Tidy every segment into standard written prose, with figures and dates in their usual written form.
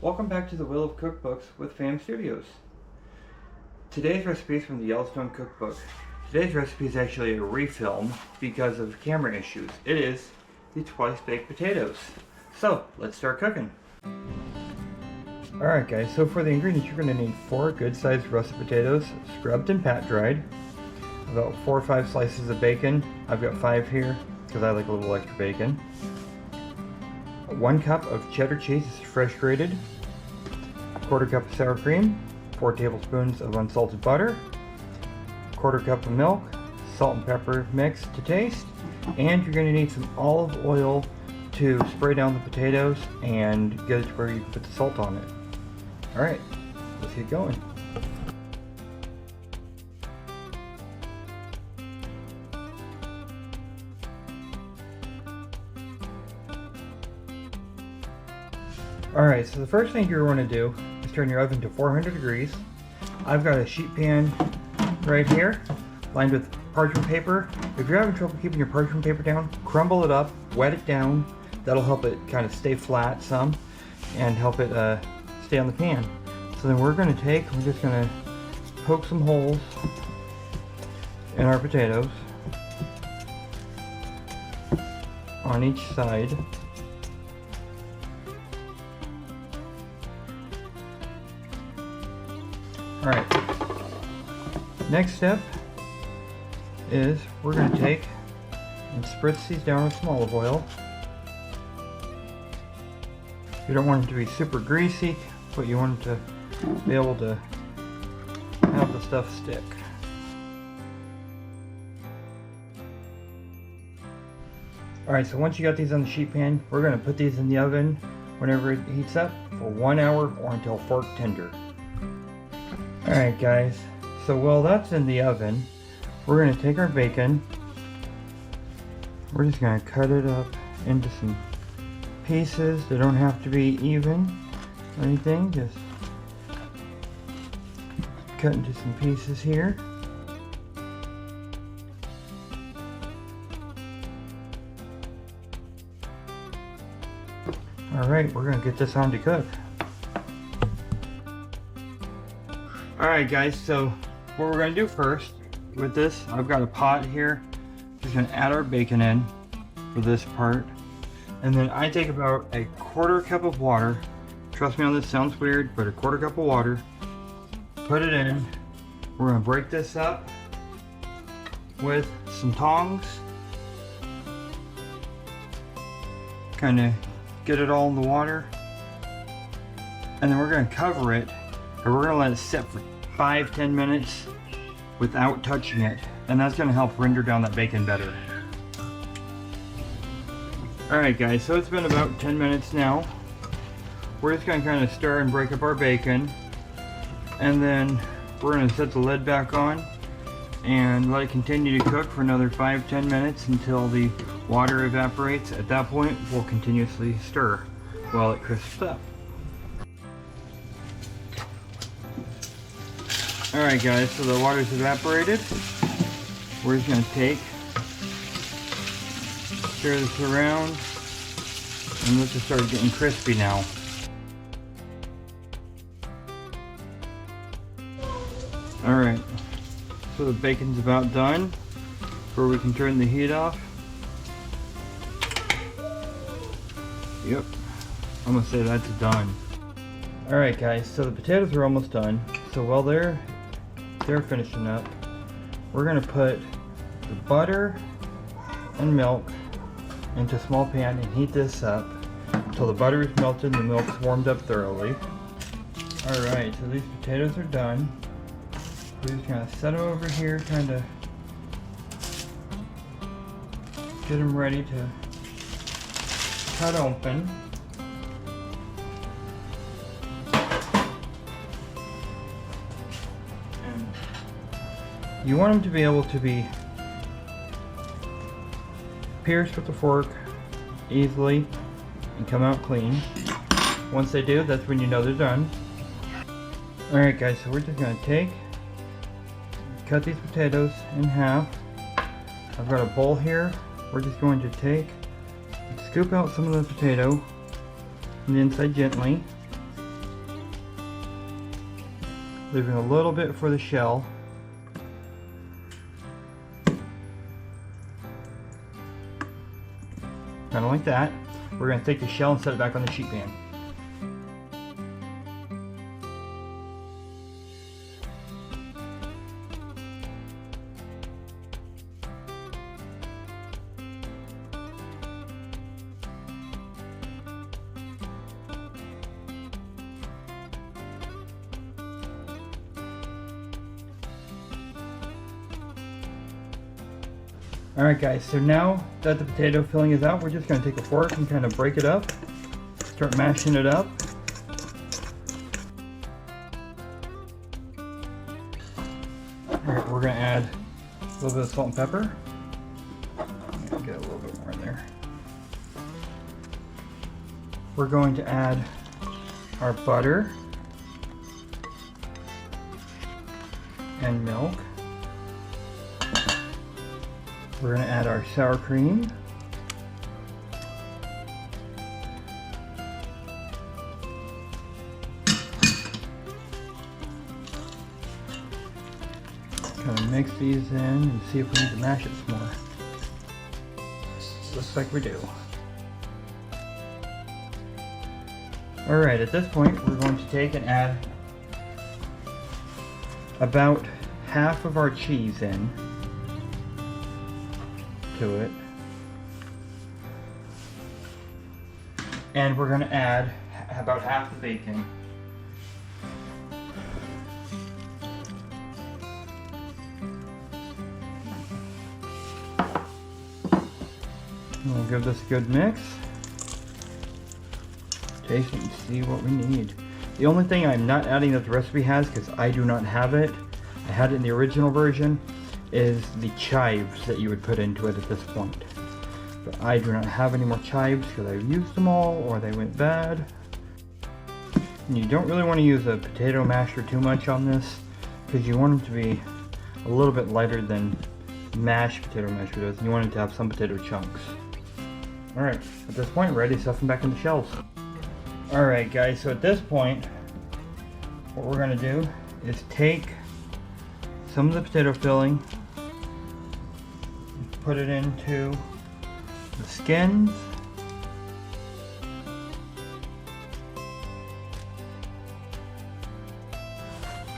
Welcome back to the Wheel of Cookbooks with Fam Studios. Today's recipe is from the YellowStone Cookbook. Today's recipe is actually a refilm because of camera issues. It is the twice baked potatoes. So let's start cooking. Alright guys, so for the ingredients you're going to need 4 good sized russet potatoes, scrubbed and pat dried, about 4 or 5 slices of bacon. I've got 5 here because I like a little extra bacon. 1 cup of cheddar cheese, fresh grated, 1/4 cup of sour cream, 4 tablespoons of unsalted butter, 1/4 cup of milk, salt and pepper mix to taste, and you're going to need some olive oil to spray down the potatoes and get it to where you can put the salt on it. Alright, let's get going. Alright, so the first thing you're going to do is turn your oven to 400 degrees. I've got a sheet pan right here lined with parchment paper. If you're having trouble keeping your parchment paper down, crumble it up, wet it down. That'll help it kind of stay flat some and help it stay on the pan. So then we're just going to poke some holes in our potatoes on each side. Alright, next step is we're going to take and spritz these down with some olive oil. You don't want it to be super greasy, but you want it to be able to have the stuff stick. Alright, so once you got these on the sheet pan, we're going to put these in the oven whenever it heats up for 1 hour or until fork tender. Alright guys, so while that's in the oven, we're going to take our bacon, we're just going to cut it up into some pieces. They don't have to be even or anything, just cut into some pieces here. Alright, we're going to get this on to cook. Alright guys, so what we're going to do first with this, I've got a pot here. Just going to add our bacon in for this part. And then I take about a 1/4 cup of water. Trust me on this, sounds weird, but a 1/4 cup of water. Put it in. We're going to break this up with some tongs. Kind of get it all in the water. And then we're going to cover it. And we're going to let it sit for 5-10 minutes without touching it, and that's going to help render down that bacon better. Alright guys, so it's been about 10 minutes now. We're just going to kind of stir and break up our bacon, and then we're going to set the lid back on and let it continue to cook for another 5-10 minutes until the water evaporates. At that point we'll continuously stir while it crisps up. Alright guys, so the water's evaporated. We're just going to stir this around, and let's just start getting crispy now. Alright, so the bacon's about done, where we can turn the heat off. Yep, I'm going to say that's done. Alright guys, so the potatoes are almost done. So while they're finishing up, we're going to put the butter and milk into a small pan and heat this up until the butter is melted and the milk's warmed up thoroughly. Alright, so these potatoes are done. We're just going to set them over here, kind of get them ready to cut open. You want them to be able to be pierced with the fork easily and come out clean. Once they do, that's when you know they're done. Alright guys, so we're just going to cut these potatoes in half. I've got a bowl here. We're just going to scoop out some of the potato from the inside gently. leaving a little bit for the shell. Kind of like that. We're going to take the shell and set it back on the sheet pan. Alright guys, so now that the potato filling is out, we're just going to take a fork and kind of break it up. Start mashing it up. Alright, we're going to add a little bit of salt and pepper. Get a little bit more in there. We're going to add our butter and milk. We're going to add our sour cream. Kind of mix these in and see if we need to mash it some more. Looks like we do. Alright, at this point we're going to take and add about half of our cheese in to it, and we're going to add about half the bacon. And we'll give this a good mix. Taste it and see what we need. The only thing I'm not adding that the recipe has, because I do not have it, I had it in the original version, is the chives that you would put into it at this point. But I do not have any more chives because I've used them all or they went bad. And you don't really want to use a potato masher too much on this because you want them to be a little bit lighter than mashed potato masher does. You want it to have some potato chunks. Alright, at this point, ready to stuff them back in the shells. Alright guys, so at this point, what we're going to do is take some of the potato filling, put it into the skins,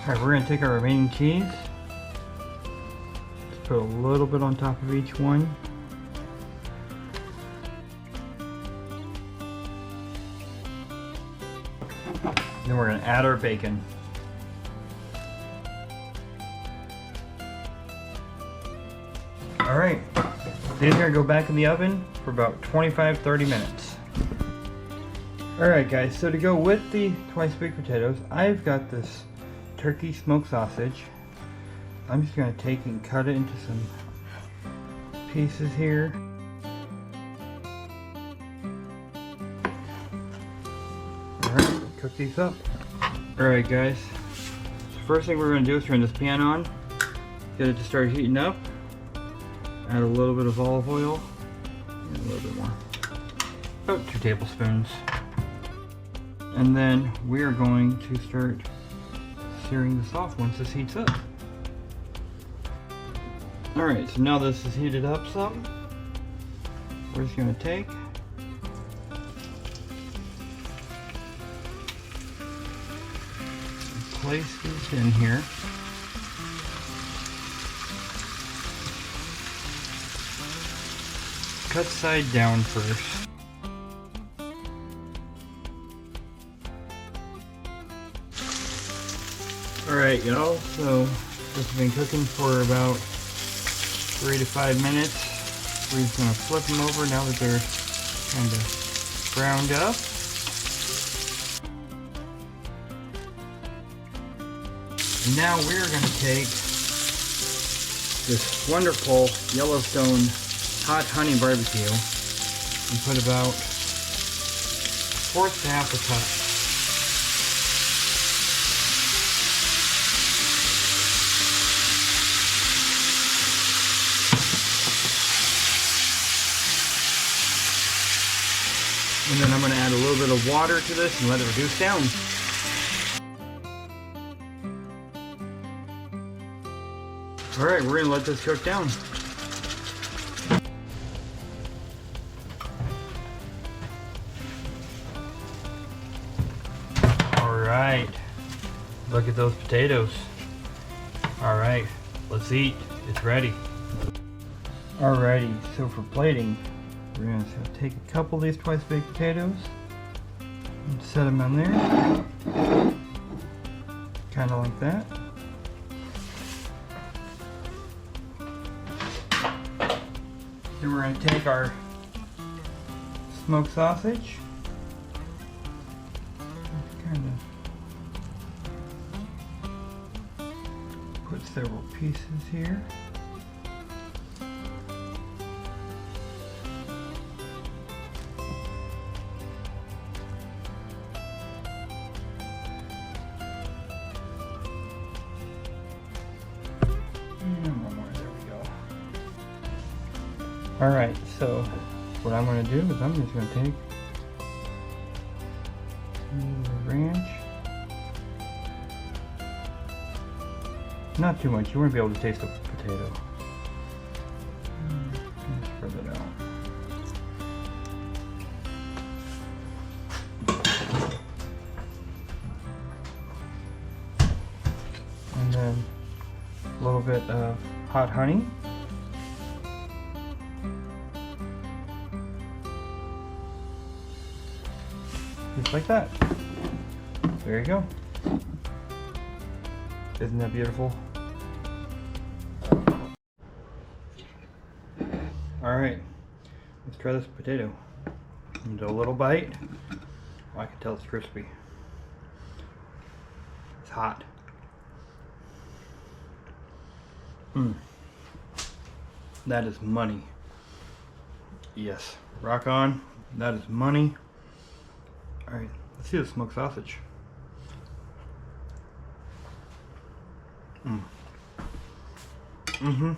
alright, we're going to take our remaining cheese, just put a little bit on top of each one. Then we're going to add our bacon. Alright, these are going to go back in the oven for about 25-30 minutes. Alright guys, so to go with the twice baked potatoes, I've got this turkey smoked sausage. I'm just going to take and cut it into some pieces here. Alright, cook these up. Alright guys, so first thing we're going to do is turn this pan on, get it to start heating up. Add a little bit of olive oil, and a little bit more, about 2 tablespoons. And then we are going to start searing this off once this heats up. Alright, so now this is heated up some, we're just going to take and place these in here. Cut side down first. Alright y'all, so this has been cooking for about 3 to 5 minutes. We're just going to flip them over now that they're kind of browned up. And now we're going to take this wonderful YellowStone hot honey barbecue and put about 1/4 to 1/2 a cup. And then I'm going to add a little bit of water to this and let it reduce down. Alright, we're gonna let this cook down. Alright, look at those potatoes. Alright, let's eat. It's ready. Alrighty, so for plating, we're gonna take a couple of these twice baked potatoes and set them on there. Kind of like that. Then we're going to take our smoked sausage, kind of put several pieces here. And one more, there we go. Alright, so what I'm going to do is I'm just going to take the ranch. Not too much, you won't be able to taste the potato. Just spread it out. And then a little bit of hot honey. Just like that. There you go. Isn't that beautiful? Alright, let's try this potato. Do a little bite. Oh, I can tell it's crispy. It's hot. That is money. Yes, rock on. That is money. Alright, let's see the smoked sausage. Mm-hmm.